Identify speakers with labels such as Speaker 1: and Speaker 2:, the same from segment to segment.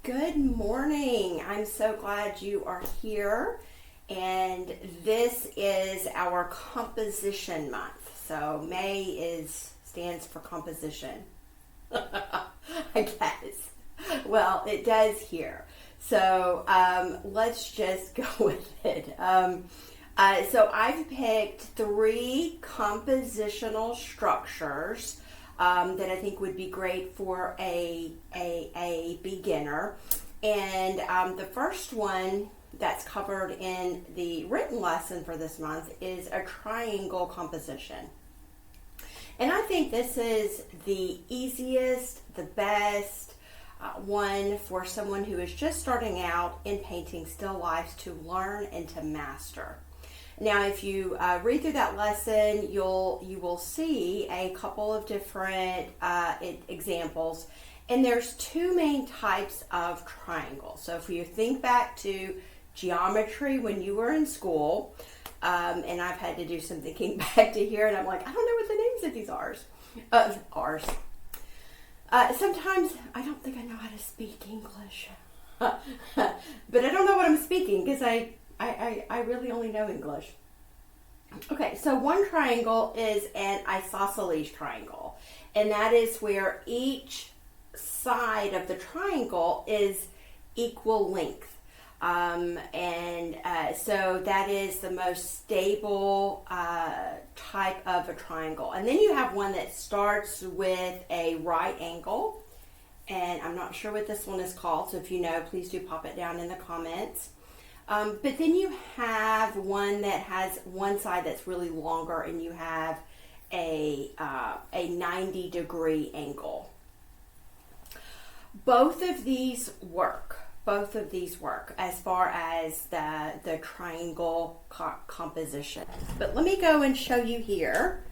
Speaker 1: Good morning. I'm so glad you are here. And this is our composition month. So May stands for composition. I guess. Well, it does here. So let's just go with it. So I've picked 3 compositional structures that I think would be great for a beginner. And the first one that's covered in the written lesson for this month is a triangle composition. And I think this is the easiest, the best one for someone who is just starting out in painting still lifes to learn and to master. Now, if you read through that lesson, you will see a couple of different examples, and there's 2 main types of triangles. So if you think back to geometry when you were in school, and I've had to do some thinking back to here, and I'm like, I don't know what the names of these are. Sometimes I don't think I know how to speak English, but I don't know what I'm speaking because I really only know English. Okay, so one triangle is an isosceles triangle, and that is where each side of the triangle is equal length. So that is the most stable type of a triangle. And then you have one that starts with a right angle, and I'm not sure what this one is called, so if you know, please do pop it down in the comments. But then you have one that has one side that's really longer, and you have a 90-degree angle. Both of these work as far as the triangle composition. But let me go and show you here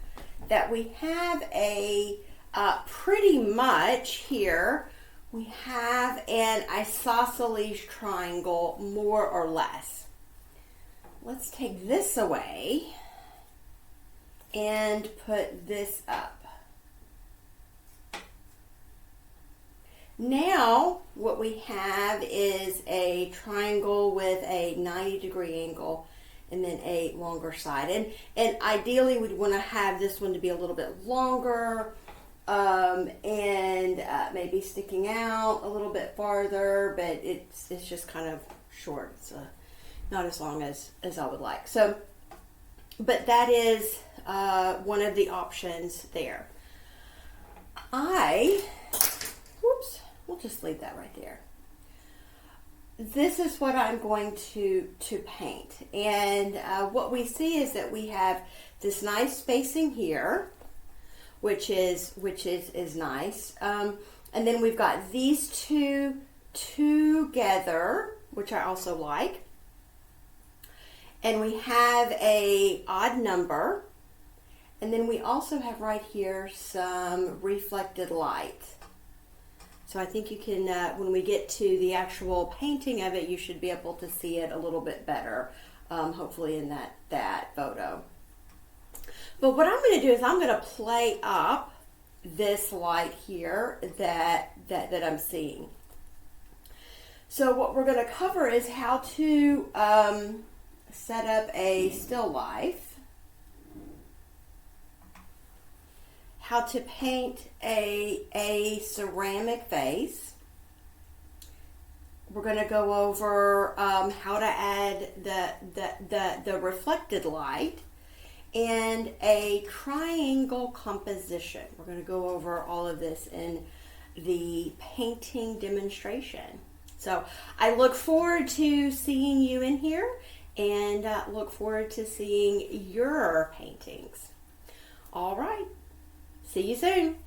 Speaker 1: that we have pretty much here, we have an isosceles triangle, more or less. Let's take this away and put this up. Now, what we have is a triangle with a 90-degree angle and then a longer side. And ideally, we'd want to have this one to be a little bit longer, and maybe sticking out a little bit farther, but it's just kind of short. It's not as long as I would like. So, but that is one of the options there. We'll just leave that right there. This is what I'm going to paint. And what we see is that we have this nice spacing here, which is nice. And then we've got these 2 together, which I also like. And we have a odd number. And then we also have right here some reflected light. So I think you can, when we get to the actual painting of it, you should be able to see it a little bit better, hopefully in that photo. But what I'm going to do is I'm going to play up this light here that I'm seeing. So what we're going to cover is how to set up a still life, how to paint a ceramic vase. We're going to go over how to add the reflected light and a triangle composition. We're going to go over all of this in the painting demonstration. So I look forward to seeing you in here, and look forward to seeing your paintings. All right. See you soon.